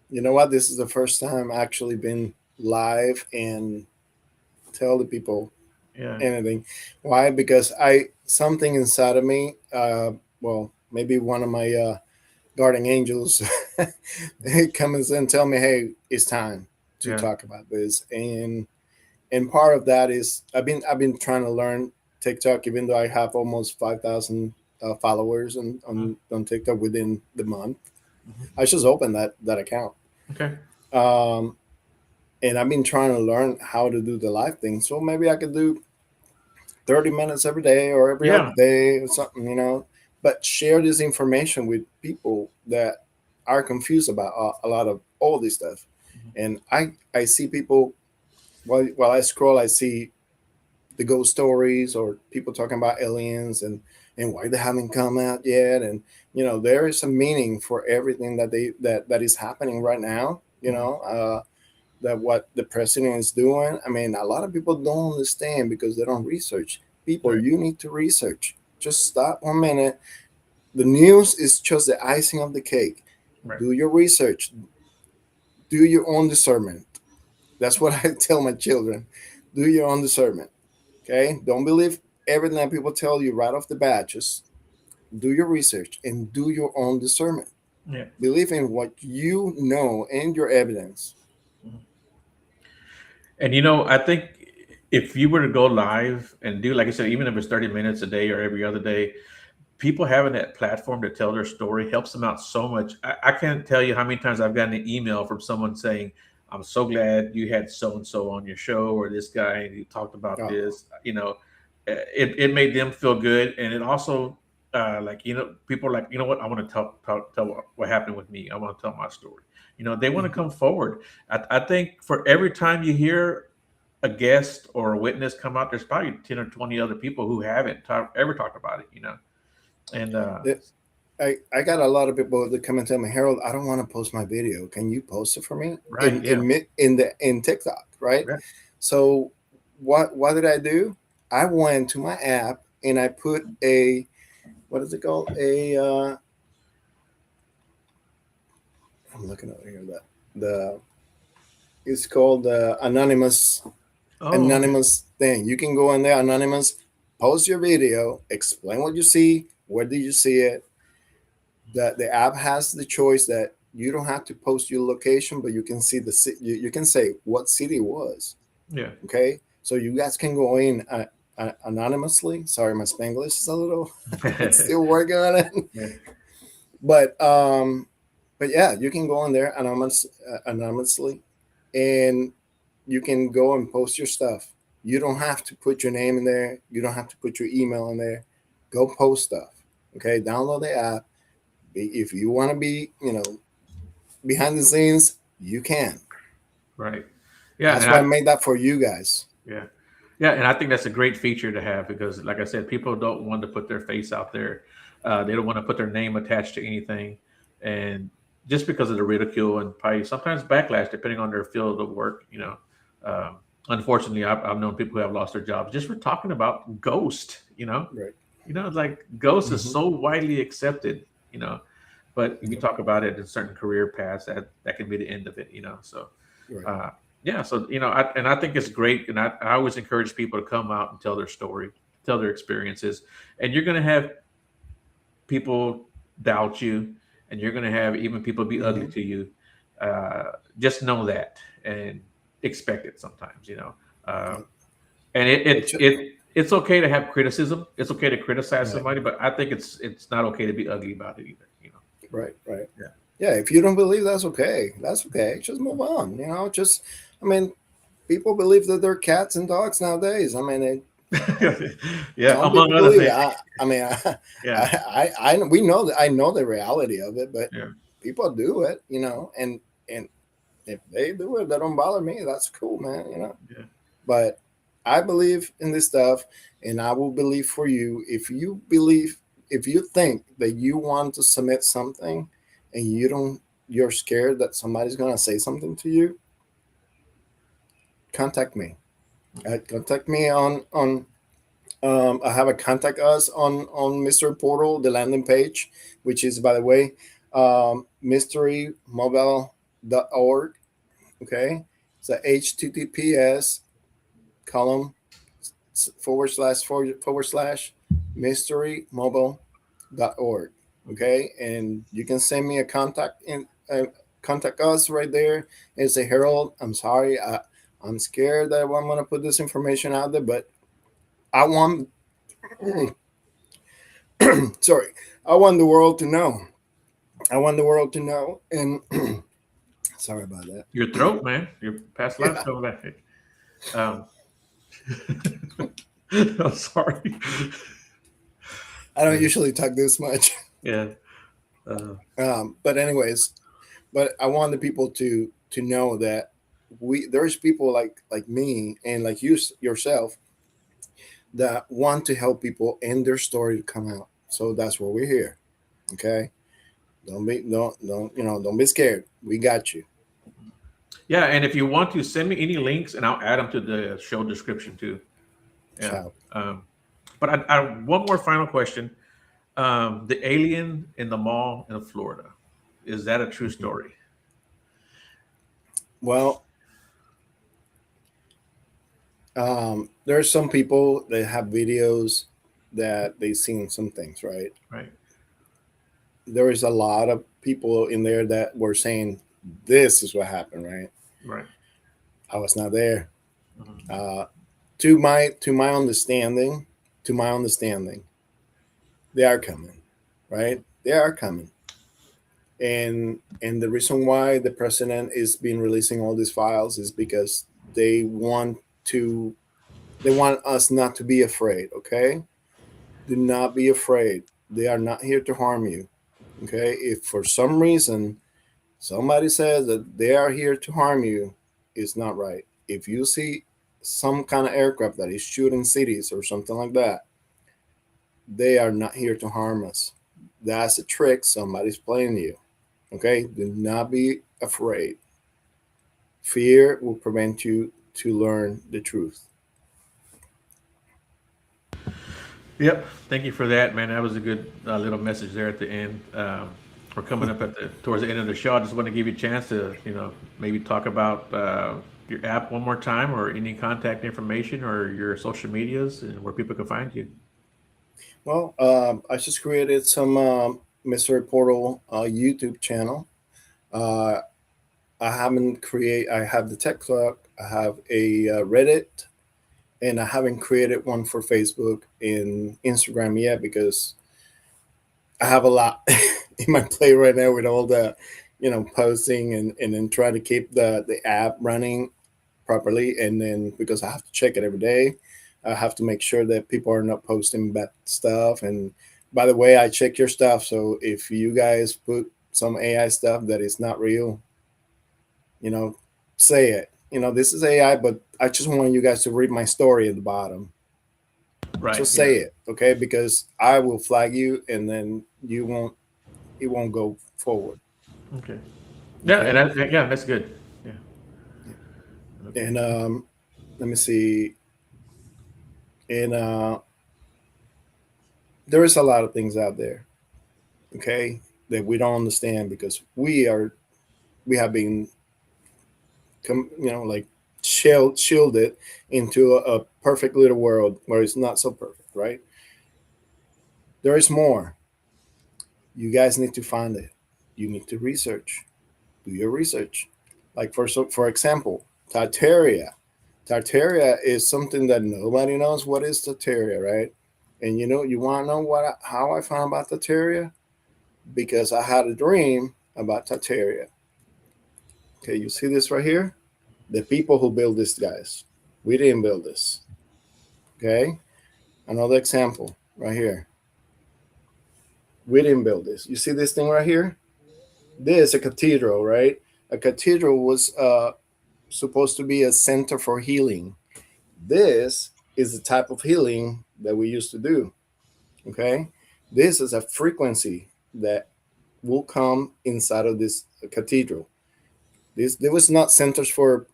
what, this is the first time I actually been live and tell the people Yeah. anything. Why? Because I something inside of me, well, maybe one of my guardian angels comes and tell me, hey, it's time to Yeah. talk about this. And part of that is I've been trying to learn TikTok, even though I have almost 5,000 followers Mhm. on TikTok within the month. Mhm. I just opened that account. Okay. um, and I've been trying to learn how to do the live thing, so maybe I could do 30 minutes every day or every other Yeah. day or something, but share this information with people that are confused about a lot of all this stuff. Mhm. And I see people, while I scroll, I see the ghost stories or people talking about aliens and why they haven't come out yet. And there is a meaning for everything that is happening right now. Mhm. That what the president is doing. I mean, a lot of people don't understand because they don't research. People, Right. you need to research. Just stop 1 minute. The news is just the icing of the cake. Right. Do your research. Do your own discernment. That's what I tell my children. Do your own discernment. Okay? Don't believe everything that people tell you right off the bat. Just do your research and do your own discernment. Yeah. Believe in what you know and your evidence. Mhm. And I think if you were to go live and do, like I said, even if it's 30 minutes a day or every other day, people having that platform to tell their story helps them out so much. I can't tell you how many times I've gotten an email from someone saying, I'm so glad you had so and so on your show, or this guy and you talked about Oh, this. It made them feel good. And it also, like, people are like, you know what? I want to tell what happened with me. I want to tell my story. They want to mhm. come forward. I think for every time you hear a guest or a witness come out, there's probably 10 or 20 other people who haven't ever talked about it. And I got a lot of people that come and tell me, Harold, I don't want to post my video. Can you post it for me right, yeah, in TikTok, right? yeah. So what did I do? I went to my app and I put a, what is it called? I'm looking over here, the it's called Oh, okay. anonymous thing. You can go in there, anonymous, post your video, explain what you see, where did you see it. The app has the choice that you don't have to post your location, but you can see you can say what city it was. Yeah. Okay, so you guys can go in anonymously. Sorry, my Spanglish is a little, it's still working on it. Yeah. But but yeah, you can go on there anonymously, and you can go and post your stuff. You don't have to put your name in there. You don't have to put your email in there. Go post stuff. Okay, download the app. If you want to be, behind the scenes, you can. Right. Yeah. That's why I made that for you guys. Yeah. Yeah, and I think that's a great feature to have because, like I said, people don't want to put their face out there. They don't want to put their name attached to anything, and just because of the ridicule and probably sometimes backlash, depending on their field of work. Unfortunately, I've known people who have lost their jobs just for talking about ghost. Right. Like ghost is Hmm. so widely accepted. But if you talk about it in certain career paths, that can be the end of it. So Right. uh, yeah, so I think it's great, and I always encourage people to come out and tell their story, tell their experiences, and you're going to have people doubt you, and you're going to have even people be ugly Hmm. to you. Just know that and expect it sometimes, uh, Yep. and It should, it's okay to have criticism. It's okay to criticize right. somebody, but I think it's not okay to be ugly about it either. Right. Right. Yeah. Yeah. If you don't believe, that's okay. That's okay. Just move on. I mean, people believe that they're cats and dogs nowadays. I mean, Yeah, some among people other believe it. things. I mean, Yeah, we know that I know the reality of it, but yeah, people do it, and if they do it, that don't bother me. That's cool, man. yeah. But I believe in this stuff, and I will believe for you. If you think that you want to submit something, and you're scared that somebody's gonna say something to you, contact me. Contact me on I have a contact us on Mystery Portal, the landing page, which is, by the way, mysterymobile.org. Okay, it's a HTTPS column // mysterymobile.org. Okay, and you can send me a contact us right there and say, Harold, I'm sorry, I'm scared that I'm going to put this information out there, but I want sorry, I want the world to know. I want the world to know. And sorry about that. Your throat, man. Your past life Yeah, coming back. Um, I'm sorry. I don't usually talk this much. Yeah. Uh, But anyways, but I want the people to know that there's people like me and like you yourself that want to help people and their story to come out. So that's why we're here. Okay, don't be scared. We got you. yeah, and if you want to send me any links, and I'll add them to the show description too. Yeah. Ciao. But one more final question. The alien in the mall in Florida, is that a true Mhm. story? Well, there's some people that have videos that they've seen some things, right? Right. There is a lot of people in there that were saying this is what happened, right? Right. I was not there. Mhm. Uh, to my understanding, to my understanding, they are coming, right? They are coming, and the reason why the president is been releasing all these files is because they want to they want us not to be afraid. Okay, do not be afraid. They are not here to harm you. Okay, if for some reason somebody says that they are here to harm you, it's not right. If you see some kind of aircraft that is shooting cities or something like that, they are not here to harm us. That's a trick somebody's playing you. Okay, do not be afraid. Fear will prevent you to learn the truth. Yep. Thank you for that, man. That was a good little message there at the end. We're coming up towards the end of the show. I just want to give you a chance to, maybe talk about your app one more time, or any contact information, or your social medias, and where people can find you. Well, I just created some Mystery Portal YouTube channel. Uh, I have the Tech Talk. I have a Reddit, and I haven't created one for Facebook and Instagram yet because I have a lot in my plate right now with all the, posting and then try to keep the app running properly. And then because I have to check it every day, I have to make sure that people are not posting bad stuff. And by the way, I check your stuff. So if you guys put some AI stuff that is not real, you know, say it. This is AI, but I just want you guys to read my story at the bottom. Right. Just Yeah. say it, okay? Because I will flag you, and then it won't go forward. Okay. Yeah, Okay. yeah, that's good. Yeah. Okay. And let me see. And there is a lot of things out there, okay, that we don't understand because we have been, like shielded into a perfect little world where it's not so perfect, right? There is more. You guys need to find it. You need to research. Do your research. Like for example, Tartaria. Tartaria is something that nobody knows what is Tartaria, right? And you want to know how I found about Tartaria? Because I had a dream about Tartaria. Okay, you see this right here? The people who build this, guys. We didn't build this. Okay, another example right here. We didn't build this. You see this thing right here? This is a cathedral, right? A cathedral was supposed to be a center for healing. This is the type of healing that we used to do. Okay, this is a frequency that will come inside of this cathedral. This there was not centers for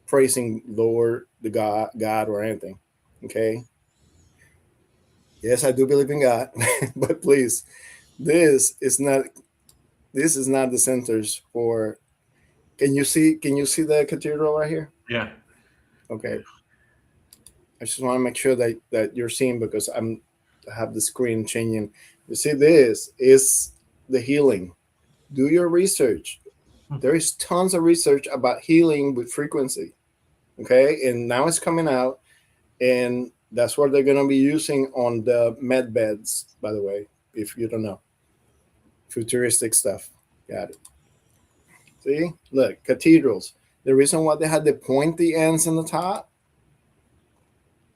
praising Lord, the God or anything. Okay, yes, I do believe in God, but please, this is not this is not the centers for. Can you see the cathedral right here? Yeah. Yeah. Okay, I just want to make sure that you're seeing because I have the screen changing. You see, this is the healing. Do your research. There is tons of research about healing with frequency. Okay, and now it's coming out, and that's what they're going to be using on the med beds. By the way, if you don't know, futuristic stuff. Got it. See, look, cathedrals. The reason why they had the pointy ends on the top.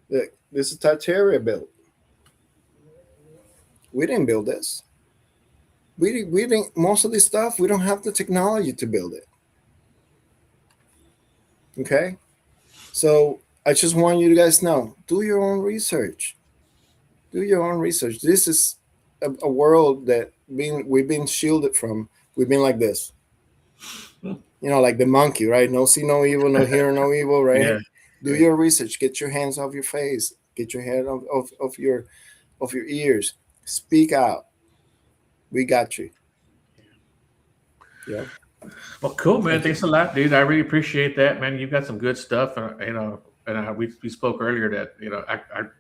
Look, this is Tartaria built. We didn't build this. We didn't. Most of this stuff we don't have the technology to build it. Okay, so I just want you guys to know: do your own research. Do your own research. This is a world that we've been shielded from. We've been like this, like the monkey, right? No see, no evil, no hear, no evil, Yeah. right? Do your research. Get your hands off your face. Get your head of your ears. Speak out. We got you. Yeah. Well, cool, man. Thank you. Thanks a lot, dude. I really appreciate that, man. You've got some good stuff, and we spoke earlier that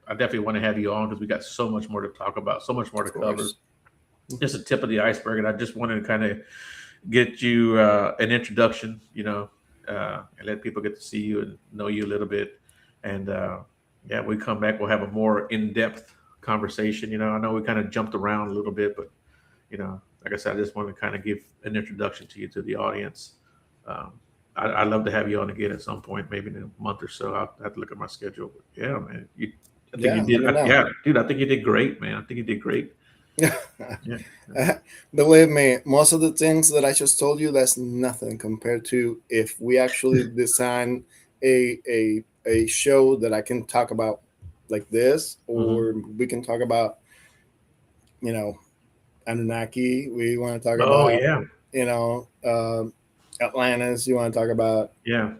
I definitely want to have you on because we got so much more to talk about, so much more to Of cover. course. Just a tip of the iceberg, and I just wanted to kind of get you an introduction, and let people get to see you and know you a little bit. And yeah, we come back, we'll have a more in-depth conversation. I know we kind of jumped around a little bit, but like I said, I just want to kind of give an introduction to you to the audience. Um, I'd love to have you on again at some point, maybe in a month or so. I'll have to look at my schedule. But yeah, man, I think Yeah. you Let did. me know. Yeah, dude, I think you did great, man. I think you did great. Yeah, Believe me, most of the things that I just told you, that's nothing compared to if we actually design a show that I can talk about like this, hmm or we can talk about, you know, Anunnaki. We want to talk Oh about, yeah, you know, Atlantis. You want to talk about. yeah,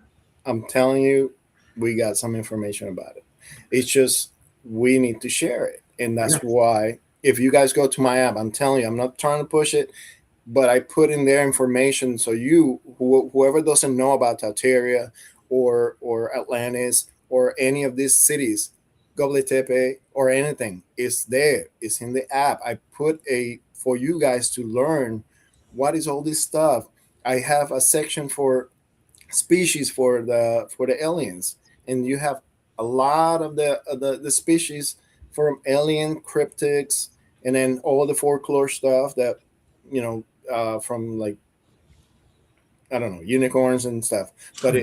I'm telling you, we got some information about it. It's just we need to share it, and yeah. that's why if you guys go to my app, I'm telling you, I'm not trying to push it, but I put in their information so whoever doesn't know about Tartaria or Atlantis or any of these cities, Goblet Tepe or anything, is there. It's in the app. I put a for you guys to learn what is all this stuff. I have a section for species for the aliens, and you have a lot of the species from alien cryptics, and then all the folklore stuff that from like I don't know, unicorns and stuff, but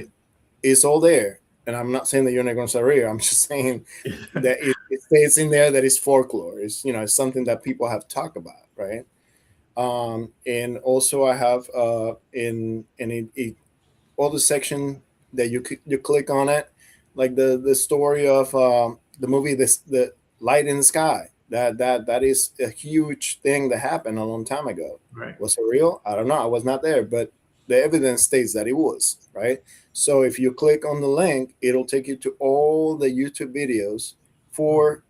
it's all there. And I'm not saying the unicorns are real. I'm just saying that it stays in there that it's folklore. It's, it's something that people have talked about, right? And also I have in all the section that you click on it, like the story of the movie, the Light in the Sky. That is a huge thing that happened a long time ago. Right. Was it real? I don't know. I was not there, but the evidence states that it was, right? So if you click on the link, it'll take you to all the YouTube videos for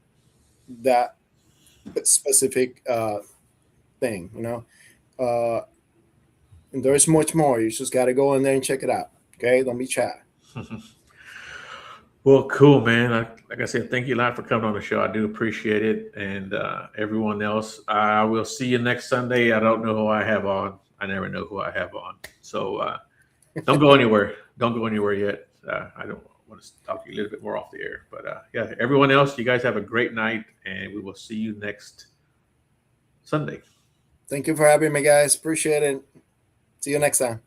that specific thing, and there's much more. You just got to go in there and check it out. Okay, don't be shy. Well, cool, man. Like I said, thank you a lot for coming on the show. I do appreciate it. And everyone else, I will see you next Sunday. I don't know who I have on. I never know who I have on. So don't go anywhere. Don't go anywhere yet. I don't want to talk to you a little bit more off the air. But yeah, everyone else, you guys have a great night. And we will see you next Sunday. Thank you for having me, guys. Appreciate it. See you next time.